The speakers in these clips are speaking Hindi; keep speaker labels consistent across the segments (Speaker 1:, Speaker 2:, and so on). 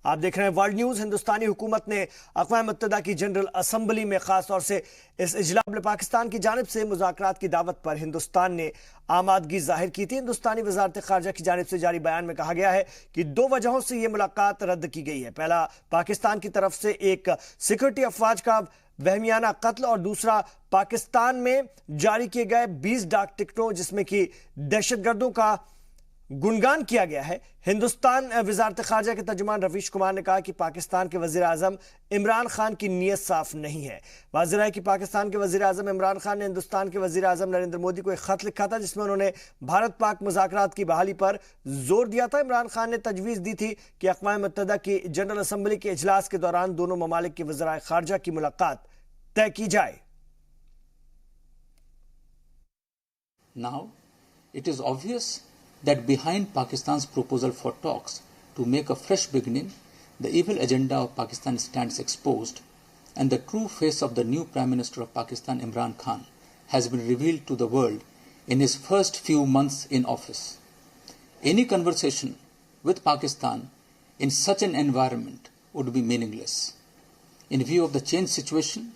Speaker 1: आप देख रहे हैं वर्ल्ड न्यूज। हिंदुस्तानी हुकूमत ने अक़वाम मुत्तहिदा की जनरल असम्बली में खास तौर से इस इजलास में पाकिस्तान की जानिब से मुज़ाकरात की दावत पर हिंदुस्तान ने आमादगी जाहिर की थी। हिंदुस्तानी वज़ारत ख़ारजा की जानिब से जारी बयान में कहा गया है कि दो वजहों से यह मुलाकात रद्द की गई है। पहला, पाकिस्तान की तरफ से एक सिक्योरिटी अफवाज का वहमियाना कत्ल और दूसरा पाकिस्तान में जारी किए गए 20 डाक टिकटों जिसमें कि दहशतगर्दों का गुणगान किया गया है। हिंदुस्तान वज़ारत ख़ारजा के तर्जुमान रवीश कुमार ने कहा कि पाकिस्तान के वज़ीर आज़म इमरान खान की नीयत साफ नहीं है। वाज़ेह है कि पाकिस्तान के वज़ीर आज़म इमरान खान ने हिंदुस्तान के वज़ीर आज़म नरेंद्र मोदी को एक खत लिखा था जिसमें उन्होंने भारत पाक मुज़ाकरात की बहाली पर जोर दिया था। इमरान खान ने तजवीज़ दी थी कि अक़वाम मुत्तहिदा की जनरल असम्बली के इजलास के दौरान दोनों ममालिक के वज़राए ख़ारजा की मुलाकात तय की जाए।
Speaker 2: Now it is obvious that behind Pakistan's proposal for talks to make a fresh beginning, the evil agenda of Pakistan stands exposed, and the true face of the new Prime Minister of Pakistan, Imran Khan, has been revealed to the world in his first few months in office. Any conversation with Pakistan in such an environment would be meaningless. In view of the changed situation,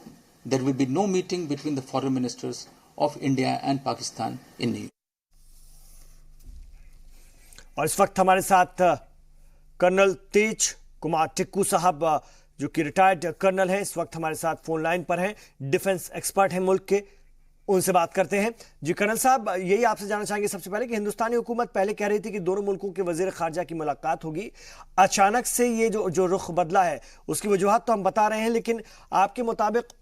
Speaker 2: there will be no meeting between the foreign ministers of India and Pakistan in New York.
Speaker 1: और इस वक्त हमारे साथ कर्नल तेज कुमार टिक्कू साहब जो कि रिटायर्ड कर्नल हैं, इस वक्त हमारे साथ फोन लाइन पर हैं। डिफेंस एक्सपर्ट हैं मुल्क के, उनसे बात करते हैं। जी कर्नल साहब, यही आपसे जानना चाहेंगे सबसे पहले कि हिंदुस्तानी हुकूमत पहले कह रही थी कि दोनों मुल्कों के वजीर खारजा की मुलाकात होगी, अचानक से ये जो रुख बदला है उसकी वजूहत तो हम बता रहे हैं, लेकिन आपके मुताबिक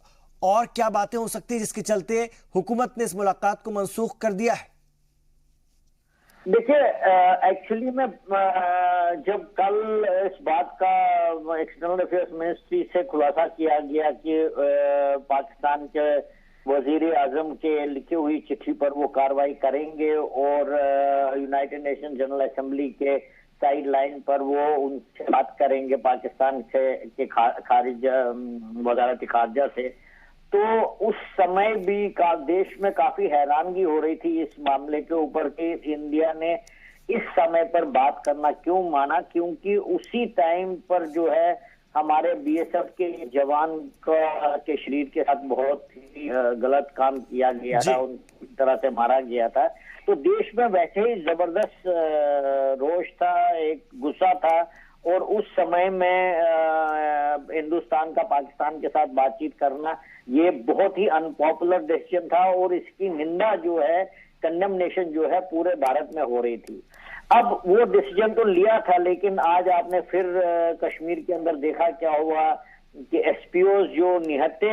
Speaker 1: और क्या बातें हो सकती है जिसके चलते हुकूमत ने इस मुलाकात को मनसूख कर दिया है?
Speaker 3: देखिए, एक्चुअली में जब कल इस बात का एक्सटर्नल अफेयर्स मिनिस्ट्री से खुलासा किया गया कि पाकिस्तान के वजीर आजम के लिखी हुई चिट्ठी पर वो कार्रवाई करेंगे और यूनाइटेड नेशन जनरल असेंबली के साइड लाइन पर वो उनसे बात करेंगे पाकिस्तान के वजारत खारजा से, तो उस समय भी देश में काफी हैरानगी हो रही थी इस मामले के ऊपर कि इंडिया ने इस समय पर बात करना क्यों माना, क्योंकि उसी टाइम पर जो है हमारे बीएसएफ के जवान के शरीर के साथ बहुत ही गलत काम किया गया था, उनकी तरह से मारा गया था। तो देश में वैसे ही जबरदस्त रोष था, एक गुस्सा था, और उस समय में हिंदुस्तान का पाकिस्तान के साथ बातचीत करना ये बहुत ही अनपॉपुलर डिसीजन था और इसकी निंदा जो है, कंडेमनेशन जो है पूरे भारत में हो रही थी। अब वो डिसीजन तो लिया था, लेकिन आज आपने फिर कश्मीर के अंदर देखा क्या हुआ कि एसपीओ जो निहत्ते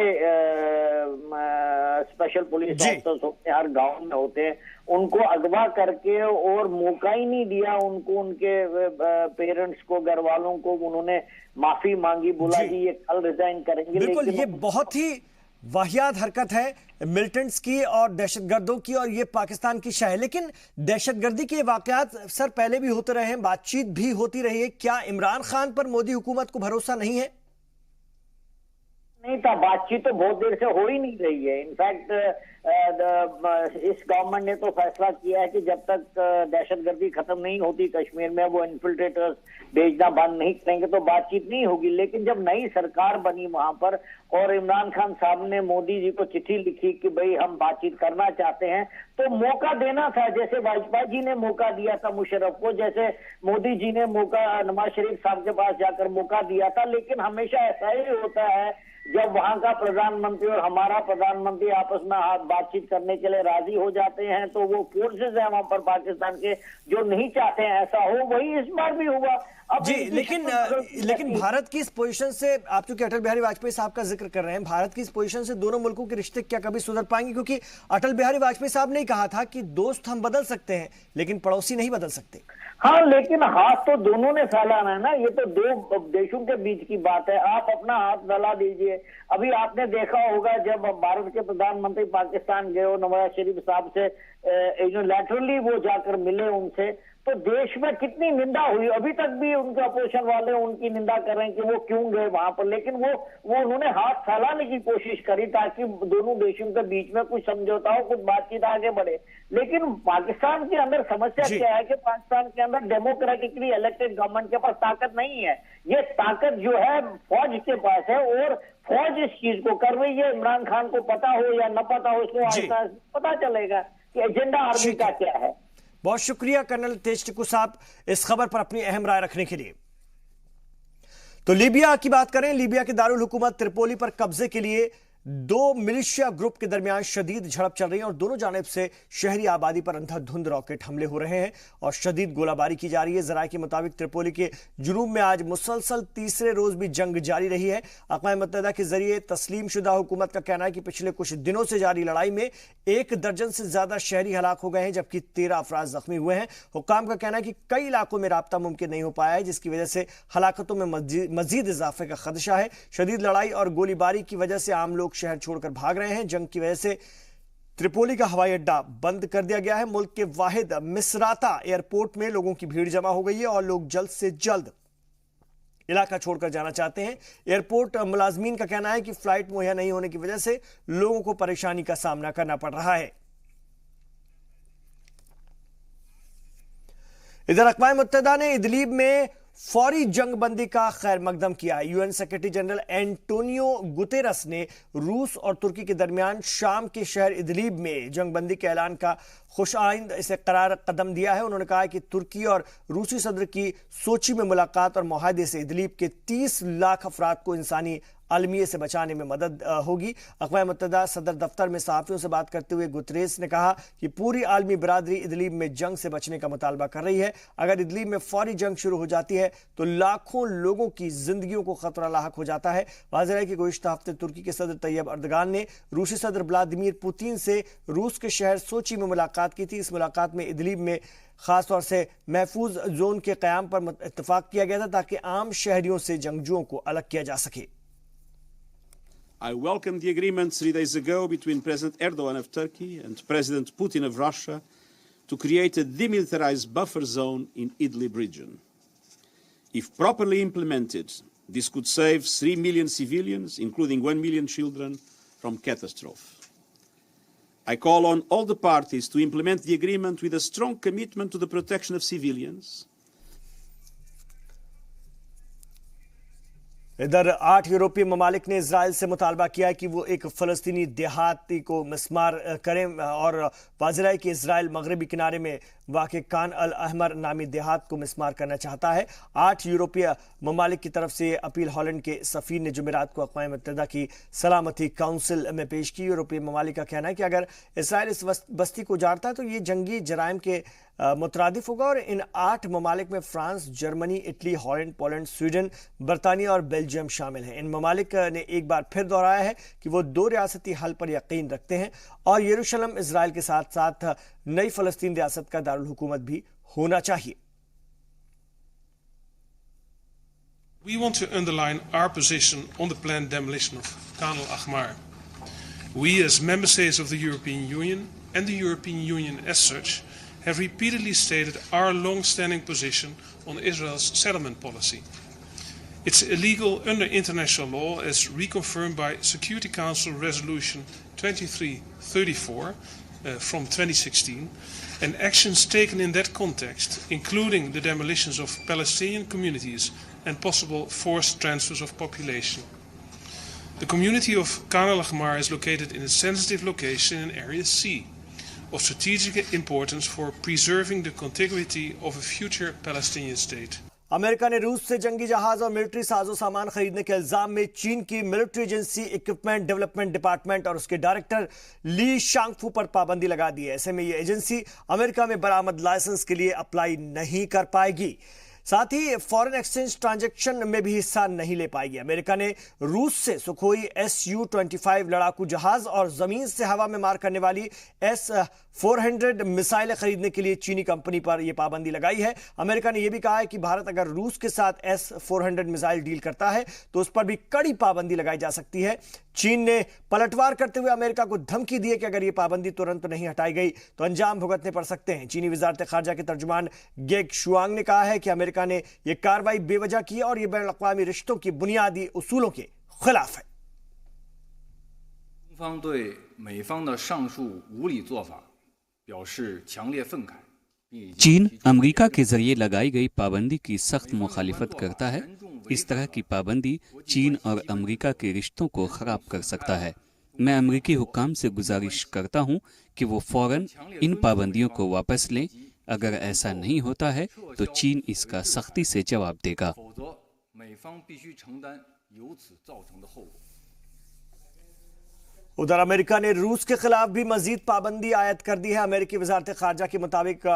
Speaker 3: स्पेशल पुलिस ऑफिसर्स होते हैं, हर गांव में होते हैं, उनको अगवा करके और मौका ही नहीं दिया उनको, उनके पेरेंट्स को, घर वालों को उन्होंने माफी मांगी, बोला कि ये कल रिजाइन करेंगे।
Speaker 1: बिल्कुल, ये बहुत ही वाहियात हरकत है मिलिटेंट्स की और दहशतगर्दों की, और ये पाकिस्तान की शाह है। लेकिन दहशतगर्दी के वाकयात सर पहले भी होते रहे हैं, बातचीत भी होती रही है, क्या इमरान खान पर मोदी हुकूमत को भरोसा नहीं है?
Speaker 3: नहीं था, बातचीत तो बहुत देर से हो ही नहीं रही है। इनफैक्ट इस गवर्नमेंट ने तो फैसला किया है कि जब तक दहशतगर्दी खत्म नहीं होती कश्मीर में, वो इन्फिल्ट्रेटर्स भेजना बंद नहीं करेंगे तो बातचीत नहीं होगी। लेकिन जब नई सरकार बनी वहां पर और इमरान खान साहब ने मोदी जी को चिट्ठी लिखी कि भाई हम बातचीत करना चाहते हैं, तो मौका देना था, जैसे वाजपेयी जी ने मौका दिया था मुशर्रफ को, जैसे मोदी जी ने मौका नवाज शरीफ साहब के पास जाकर मौका दिया था। लेकिन हमेशा ऐसा ही होता है, जब वहां का प्रधानमंत्री और हमारा प्रधानमंत्री आपस में बातचीत करने के लिए राजी हो जाते हैं, तो वो फोर्सेस है वहां पर पाकिस्तान के जो नहीं चाहते हैं ऐसा हो, वही इस बार भी हुआ। अब
Speaker 1: जी, लेकिन भारत की इस पोजीशन से, आप चूंकि अटल बिहारी वाजपेयी साहब का जिक्र कर रहे हैं, भारत की इस पोजीशन से दोनों मुल्कों के रिश्ते क्या कभी सुधर पाएंगे? क्योंकि अटल बिहारी वाजपेयी साहब ने कहा था कि दोस्त हम बदल सकते हैं लेकिन पड़ोसी नहीं बदल सकते।
Speaker 3: हाँ, लेकिन हाथ तो दोनों ने फैलाना है ना, ये तो दो देशों के बीच की बात है। आप अपना हाथ फैला दीजिए। अभी आपने देखा होगा जब भारत के प्रधानमंत्री पाकिस्तान गए और नवाज शरीफ साहब से यूनिलैटरली वो जाकर मिले उनसे, तो देश में कितनी निंदा हुई। अभी तक भी उनके अपोजिशन वाले उनकी निंदा कर रहे हैं कि वो क्यों गए वहां पर, लेकिन वो उन्होंने हाथ फैलाने की कोशिश करी ताकि दोनों देशों के बीच में कुछ समझौता हो, कुछ बातचीत आगे बढ़े। लेकिन पाकिस्तान के अंदर समस्या क्या है कि पाकिस्तान के अंदर डेमोक्रेटिकली इलेक्टेड गवर्नमेंट के पास ताकत नहीं है। ये ताकत जो है फौज के पास है, और फौज इस चीज को कर रही है। इमरान खान को पता हो या न पता हो, इसको आहिस्ता पता चलेगा कि एजेंडा आर्मी का क्या है।
Speaker 1: बहुत शुक्रिया कर्नल तेज टिक्कू साहब इस खबर पर अपनी अहम राय रखने के लिए। तो लीबिया की बात करें, लीबिया के दारुल हुकूमत त्रिपोली पर कब्जे के लिए दो मिलिशिया ग्रुप के दरमियान शदीद झड़प चल रही है और दोनों जानिब से शहरी आबादी पर अंधाधुंध रॉकेट हमले हो रहे हैं और शदीद गोलाबारी की जा रही है। जराये के मुताबिक त्रिपोली के जुनूब में आज मुसलसल तीसरे रोज भी जंग जारी रही है। अक़वाम मुत्तहिदा के जरिए तस्लीम शुदा हुकूमत का कहना है कि पिछले कुछ दिनों से जारी लड़ाई में 1 दर्जन से ज्यादा शहरी हलाक हो गए हैं, जबकि 13 अफराद जख्मी हुए हैं। हुक्काम का कहना है कि कई इलाकों में राब्ता मुमकिन नहीं हो पाया है, जिसकी वजह से हलाकतों में मजीद इजाफे का खदशा है। शदीद लड़ाई और गोलीबारी की वजह से आम लोग शहर छोड़कर भाग रहे हैं। जंग की वजह से त्रिपोली का हवाई अड्डा बंद कर दिया गया है। मुल्क के वाहिद मिसराता एयरपोर्ट में लोगों की भीड़ जमा हो गई है और लोग जल्द से जल्द इलाका छोड़कर जाना चाहते हैं। एयरपोर्ट मुलाजमीन का कहना है कि फ्लाइट मुहैया नहीं होने की वजह से लोगों को परेशानी का सामना करना पड़ रहा है। इधर अक़वाम मुत्तहिदा ने इदलीब में फौरी जंगबंदी का खैर मकदम किया है। UN secretary general Antonio Guterres ने रूस और तुर्की के दरमियान शाम के शहर इदलीब में जंगबंदी के ऐलान का खुशाइंद इसे करार कदम दिया है। उन्होंने कहा कि तुर्की और रूसी सदर की सोची में मुलाकात और मुआहदे से इदलीब के 30 लाख अफराद को इंसानी अलमिये से बचाने में मदद होगी। अक़वाम मुत्तहिदा सदर दफ्तर में सहाफ़ियों से बात करते हुए गुतरेस ने कहा कि पूरी आलमी बरादरी इदलीब में जंग से बचने का मुतालबा कर रही है। अगर इदलीब में फौरी जंग शुरू हो जाती है तो लाखों लोगों की जिंदगियों को खतरा लाहक हो जाता है। वाज़ेह है कि गुज़िश्ता हफ्ते तुर्की के सदर तैयब अर्दगान ने रूसी सदर व्लादिमीर पुतिन से रूस के शहर सोची में मुलाकात की थी। इस मुलाकात में इदलीब में खास तौर से महफूज जोन के क़याम पर इत्तफाक किया गया था ताकि आम शहरियों से जंगजुओं को अलग किया जा सके।
Speaker 4: I welcome the agreement 3 days ago between President Erdogan of Turkey and President Putin of Russia to create a demilitarized buffer zone in Idlib region. If properly implemented, this could save 3 million civilians, including 1 million children, from catastrophe. I call on all the parties to implement the agreement with a strong commitment to the protection of civilians.
Speaker 1: इधर 8 यूरोपीय ममालिक ने इजराइल से मुतालबा किया है कि वो एक फ़लस्तीनी देहाती को मिस्मार करें और वाज़ेह है कि इजराइल मगरबी किनारे में वाक़ कान अल अहमर नामी देहात को मिस्मार करना चाहता है। 8 यूरोपीय ममालिक की तरफ से अपील हॉलैंड के सफ़ीर ने जुमेरात को अक़वाम मुत्तहिदा की सलामती काउंसिल में पेश की। यूरोपीय ममालिक का कहना है कि अगर इजराइल इस बस्ती को उजाड़ता है तो ये जंगी जराइम के मुतरादिफ होगा और इन 8 ममालिक में France, Germany, Italy, Holland, Poland, Sweden, बरतानिया और बेल्जियम शामिल हैं। इन ममालिक ने एक बार फिर दोहराया है कि वो 2 रियासती हल पर यकीन रखते हैं और यरूशलेम इजराइल के साथ साथ नई फ़लस्तीन रियासत का दारुल हुकूमत भी होना चाहिए।
Speaker 5: We want to underline our position on the planned demolition of Khan al-Ahmar. We, as member states of the European Union and the European Union as such, have repeatedly stated our long-standing position on Israel's settlement policy. It's illegal under international law as reconfirmed by Security Council Resolution 2334 from 2016, and actions taken in that context, including the demolitions of Palestinian communities and possible forced transfers of population. The community of Khan al-Ahmar is located in a sensitive location in Area C, of strategic importance for preserving the contiguity of a future Palestinian state.
Speaker 1: America ने रूस से जंगी जहाज और मिलिट्री साजो सामान खरीदने के इल्जाम में चीन की military agency equipment development department और उसके डायरेक्टर ली शांगफू पर पाबंदी लगा दी है। ऐसे में यह एजेंसी अमेरिका में बरामद लाइसेंस के लिए अप्लाई नहीं कर पाएगी, साथ ही फॉरेन एक्सचेंज ट्रांजैक्शन में भी हिस्सा नहीं ले पाएगी। अमेरिका ने रूस से सुखोई Su-25 लड़ाकू जहाज और जमीन से हवा में मार करने वाली S-400 मिसाइलें खरीदने के लिए चीनी कंपनी पर यह पाबंदी लगाई है। अमेरिका ने यह भी कहा है कि भारत अगर रूस के साथ S-400 मिसाइल डील करता है तो उस पर भी कड़ी पाबंदी लगाई जा सकती है। चीन ने पलटवार करते हुए अमेरिका को धमकी दी है कि अगर यह पाबंदी तुरंत नहीं हटाई गई तो अंजाम भुगतने पड़ सकते हैं। चीनी वजारत खारजा के तर्जुमान गेग शुआंग ने कहा है कि अमेरिका ने यह कार्रवाई बेवजह की और यह बैन अक़वामी रिश्तों की बुनियादी उसूलों के खिलाफ है।
Speaker 6: 中方对美方的上述无理做法表示强烈愤慨。
Speaker 7: चीन अमेरिका के जरिए लगाई गई पाबंदी की सख्त मुखालिफत करता है। इस तरह की पाबंदी चीन और अमेरिका के रिश्तों को खराब कर सकता है। मैं अमेरिकी हुक्काम से गुजारिश करता हूं कि वो फौरन इन पाबंदियों को वापस लें। अगर ऐसा नहीं होता है तो चीन इसका सख्ती से जवाब देगा।
Speaker 1: उधर अमेरिका ने रूस के खिलाफ भी मजीद पाबंदी आयद कर दी है। अमेरिकी वजारत खारजा के मुताबिक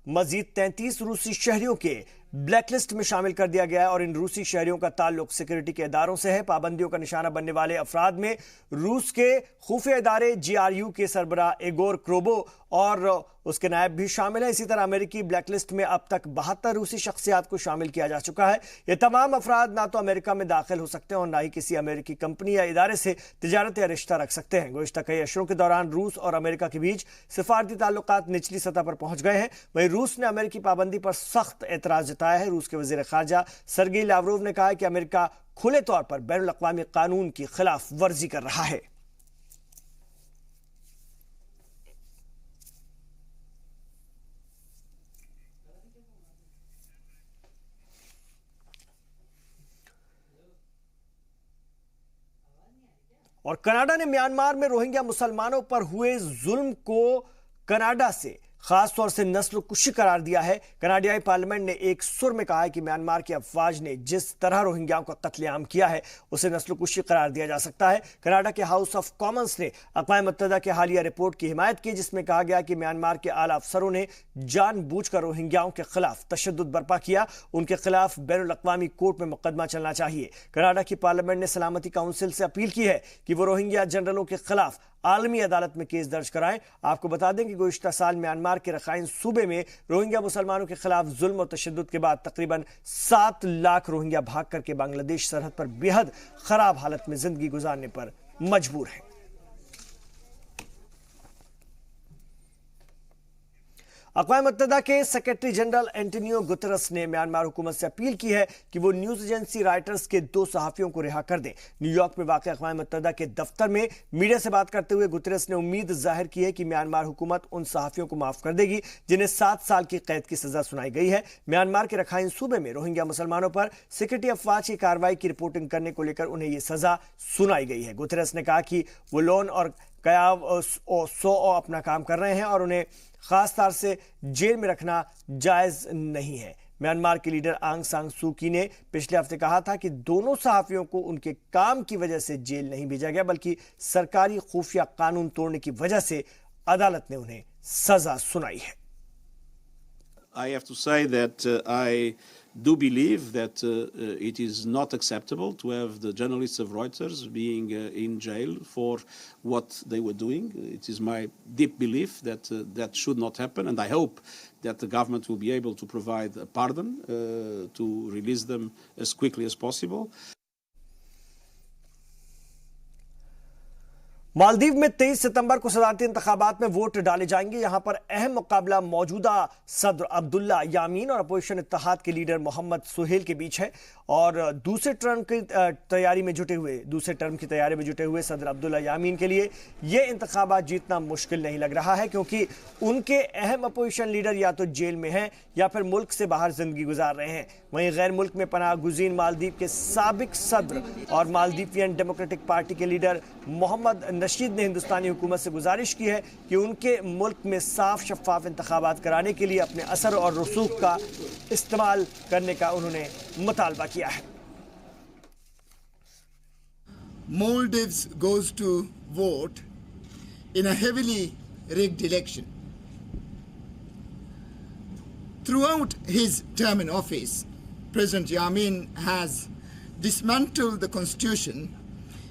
Speaker 1: मजीद 33 रूसी शहरियों के ब्लैकलिस्ट में शामिल कर दिया गया है और इन रूसी शहरियों का ताल्लुक सिक्योरिटी के इदारों से है। पाबंदियों का निशाना बनने वाले अफराद में रूस के खुफिया इदारे GRU के सरबराह इगोर क्रोबो और उसके नायब भी शामिल है। इसी तरह अमेरिकी ब्लैकलिस्ट में अब तक 72 रूसी शख्सियात को शामिल किया जा चुका है। ये तमाम अफराद ना तो अमेरिका में दाखिल हो सकते हैं और ना ही किसी अमेरिकी कंपनी या इदारे से तिजारत या रिश्ता रख सकते हैं। गुज़िश्ता कई अशरों के दौरान रूस और अमेरिका के बीच सिफारती ताल्लुकात निचली सतह पर पहुंच गए हैं। वहीं रूस ने अमेरिकी पाबंदी पर सख्त एतराज जताया है। रूस के वजीर खारजा सरगेई लावरोव ने कहा है कि अमेरिका खुले तौर पर बैनुल अक़वामी कानून की खिलाफ वर्जी कर रहा है। और कनाडा ने म्यांमार में रोहिंग्या मुसलमानों पर हुए जुल्म को कनाडा से खासतौर से नस्ल कुशी करार दिया है। कनाडियाई पार्लियामेंट ने एक सुर में कहा है कि म्यांमार की अफवाज ने जिस तरह रोहिंग्याओं का कत्लेआम किया है उसे नस्ल कुशी करार दिया जा सकता है। कनाडा के हाउस ऑफ कॉमन्स ने अक़वाम मुत्तहिदा के हालिया रिपोर्ट की हिमायत की जिसमें कहा गया कि म्यांमार के आला अफसरों ने जानबूझकर रोहिंग्याओं के खिलाफ तशद्दुद बर्पा किया। उनके खिलाफ बैनुल अक़वामी कोर्ट में मुकदमा चलना चाहिए। कनाडा की पार्लियामेंट ने सलामती काउंसिल से अपील की है कि वो रोहिंग्या जनरलों के खिलाफ आलमी अदालत में केस दर्ज कराएं। आपको बता दें कि गुज़िश्ता साल म्यांमार के रखाइन सूबे में रोहिंग्या मुसलमानों के खिलाफ जुल्म और तशद्दुद के बाद तकरीबन 7 लाख रोहिंग्या भाग करके बांग्लादेश सरहद पर बेहद खराब हालत में जिंदगी गुजारने पर मजबूर हैं। अक़वाम मुत्तहिदा के सेक्रेटरी जनरल एंटोनियो गुतेरस ने म्यांमार हुकूमत से अपील की है कि वो न्यूज एजेंसी राइटर्स के 2 सहाफ़ियों को रिहा कर दें। न्यूयॉर्क में वाक़ अक़वाम मुत्तहिदा के दफ्तर में मीडिया से बात करते हुए गुतेरस ने उम्मीद जाहिर की है कि म्यांमार हुकूमत उन सहाफ़ियों को माफ़ कर देगी जिन्हें 7 साल की कैद की सजा सुनाई गई है। म्यांमार के रखाइन सूबे में रोहिंग्या मुसलमानों पर सिक्योरिटी अफवाज की कार्रवाई की रिपोर्टिंग करने को लेकर उन्हें यह सजा सुनाई गई है। गुतेरस ने कहा कि वो लोन और कयाव अपना काम कर रहे हैं और उन्हें खास तौर से जेल में रखना जायज नहीं है। म्यांमार के लीडर आंग सान सू की ने पिछले हफ्ते कहा था कि दोनों सहाफियों को उनके काम की वजह से जेल नहीं भेजा गया बल्कि सरकारी खुफिया कानून तोड़ने की वजह से अदालत ने उन्हें सजा सुनाई है।
Speaker 4: I have to say that I do believe that it is not acceptable to have the journalists of Reuters being in jail for what they were doing. It is my deep belief that that should not happen, and I hope that the government will be able to provide a pardon to release them as quickly as possible.
Speaker 1: Maldives में 23 सितंबर को सदारती इंतखाबात में वोट डाले जाएंगे। यहां पर अहम मुकाबला मौजूदा सदर अब्दुल्ला यामीन और अपोजिशन इत्तेहाद के लीडर मोहम्मद सुहेल के बीच है और दूसरे टर्म की तैयारी में जुटे हुए सदर अब्दुल्ला यामीन के लिए यह इंतखाबात जीतना मुश्किल नहीं लग रहा है क्योंकि उनके अहम अपोजिशन लीडर या तो जेल में हैं या फिर मुल्क से बाहर जिंदगी गुजार रहे हैं। वहीं गैर मुल्क में पनाह गुज़ीन मालदीव के साबिक सदर और मालदीवियन डेमोक्रेटिक पार्टी के लीडर मोहम्मद नशीद ने हिंदुस्तानी हुकूमत से गुजारिश की है कि उनके मुल्क में साफ शफाफ इंतखाबात कराने के लिए अपने असर और रसूख का इस्तेमाल करने का उन्होंने मुतालबा किया है।
Speaker 8: Maldives goes to vote in a heavily rigged election. Throughout his term in office, President Yamin has dismantled the constitution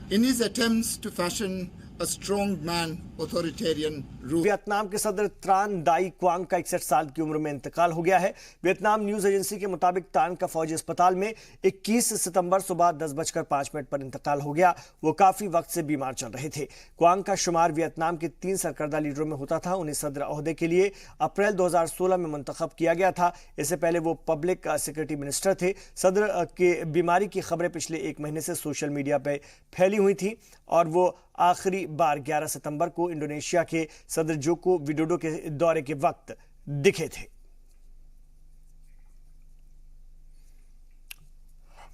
Speaker 8: in his attempts to fashion a strongman authoritarian
Speaker 1: Vietnam के सदर त्रान दाई क्वांग का 61 साल की उम्र में इंतकाल हो गया है। वियतनाम न्यूज एजेंसी के मुताबिक त्रान का फौजी अस्पताल में 21 सितंबर सुबह 10:05 पर इंतकाल हो गया। वो काफी वक्त से बीमार चल रहे थे। क्वांग का शुमार वियतनाम के 3 सरकर्दा लीडरों में होता था। उन्हें सदर ओहदे के लिए अप्रैल 2016 में मुंतखब किया गया था। इससे पहले वो पब्लिक सिक्योरिटी मिनिस्टर थे। सदर की बीमारी की खबरें पिछले 1 महीने से सोशल मीडिया पर फैली हुई थी और वो आखिरी बार 11 सितंबर को इंडोनेशिया के सदर जोको विडोडो के दौरे के वक्त दिखे थे।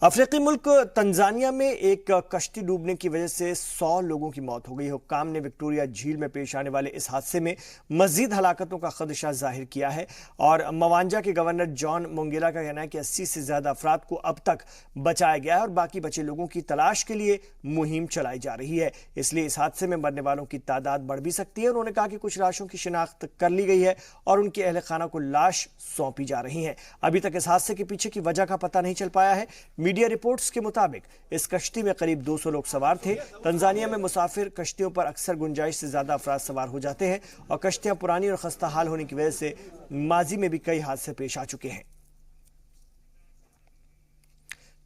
Speaker 1: अफ्रीकी मुल्क तंजानिया में एक कश्ती डूबने की वजह से 100 लोगों की मौत हो गई। हुक्काम ने विक्टोरिया झील में पेश आने वाले इस हादसे में मजीद हलाकतों का खदशा जाहिर किया है और मवांजा के गवर्नर जॉन मोंगेला का कहना है कि 80 से ज्यादा अफराद को अब तक बचाया गया है और बाकी बचे लोगों की तलाश के लिए मुहिम चलाई जा रही है। इसलिए इस हादसे में मरने वालों की तादाद बढ़ भी सकती है। उन्होंने कहा कि कुछ लाशों की शिनाख्त कर ली गई है और उनके अहल खाना को लाश सौंपी जा रही है। अभी तक इस हादसे के पीछे की वजह का पता नहीं चल पाया है। मीडिया रिपोर्ट्स के मुताबिक इस कश्ती में करीब 200 लोग सवार थे। तंजानिया में मुसाफिर कश्तियों पर अक्सर गुंजाइश से ज्यादा अफराद सवार हो जाते हैं और कश्तियां पुरानी और खस्ता हाल होने की वजह से माजी में भी कई हादसे पेश आ चुके हैं।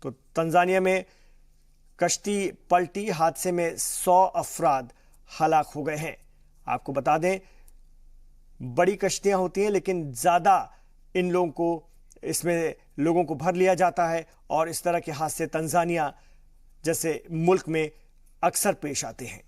Speaker 1: तो तंजानिया में कश्ती पलटी, हादसे में 100 अफराद हलाक हो गए हैं। आपको बता दें, बड़ी कश्तियां होती हैं लेकिन ज्यादा इन लोगों को इसमें लोगों को भर लिया जाता है और इस तरह के हादसे तंजानिया जैसे मुल्क में अक्सर पेश आते हैं।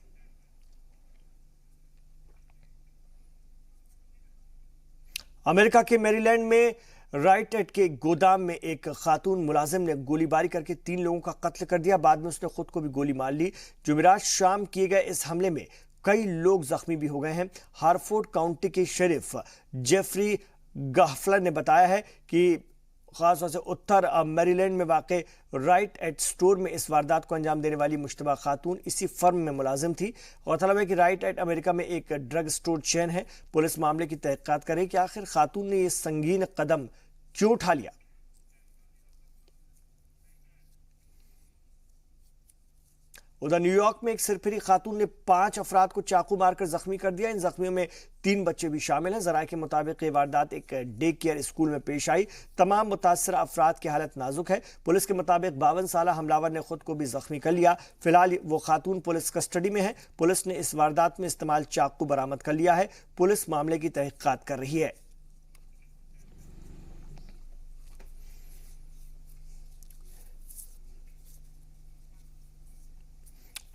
Speaker 1: अमेरिका के मैरीलैंड में राइट एड के गोदाम में एक खातून मुलाजिम ने गोलीबारी करके 3 लोगों का कत्ल कर दिया। बाद में उसने खुद को भी गोली मार ली। जुमेरात शाम किए गए इस हमले में कई लोग जख्मी भी हो गए हैं। हारफोर्ड काउंटी के शेरिफ जेफरी गहफलर ने बताया है कि खासतौर से उत्तर मैरीलैंड में वाक़े राइट एड स्टोर में इस वारदात को अंजाम देने वाली मुश्तबा खातून इसी फर्म में मुलाजिम थी। गौरतलब है कि राइट एड अमेरिका में एक ड्रग स्टोर चेन है। पुलिस मामले की तहकीकात करे कि आखिर खातून ने यह संगीन कदम क्यों उठा लिया। उधर न्यूयॉर्क में एक सिरफिरी खातून ने 5 अफराद को चाकू मारकर जख्मी कर दिया। इन जख्मियों में 3 बच्चे भी शामिल हैं। जराये के मुताबिक ये वारदात एक डे केयर स्कूल में पेश आई। तमाम मुतासरा अफराद की हालत नाजुक है। पुलिस के मुताबिक 52 साला हमलावर ने खुद को भी जख्मी कर लिया। फिलहाल वो खातून पुलिस कस्टडी में है। पुलिस ने इस वारदात में इस्तेमाल चाकू बरामद कर लिया है। पुलिस मामले की तहकीकात कर रही है।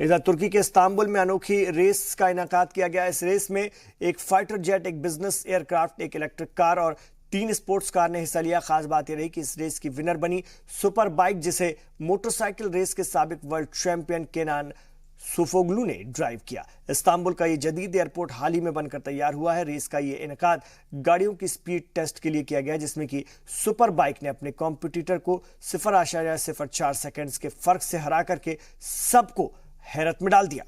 Speaker 1: इधर तुर्की के इस्तांबुल में अनोखी रेस का इनेकाद किया गया। इस रेस में एक फाइटर जेट, एक बिजनेस एयरक्राफ्ट, एक इलेक्ट्रिक कार और 3 स्पोर्ट्स कार ने हिस्सा लिया। खास बात यह रही कि इस रेस की विनर बनी सुपर बाइक, जिसे मोटरसाइकिल रेस के साबिक वर्ल्ड चैंपियन केनान सोफोग्लू ने ड्राइव किया। इस्तांबुल का ये जदीद एयरपोर्ट हाल ही में बनकर तैयार हुआ है। रेस का ये इनेकाद गाड़ियों की स्पीड टेस्ट के लिए किया गया, जिसमें कि सुपर बाइक ने अपने कॉम्पिटिटर को 0.04 सेकेंड्स के फर्क से हरा करके सबको हैरत में डाल दिया।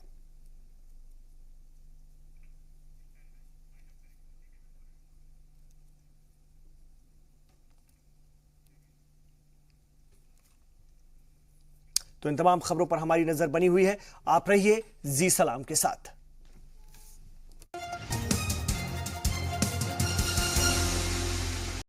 Speaker 1: तो इन तमाम खबरों पर हमारी नजर बनी हुई है। आप रहिए जी सलाम के साथ।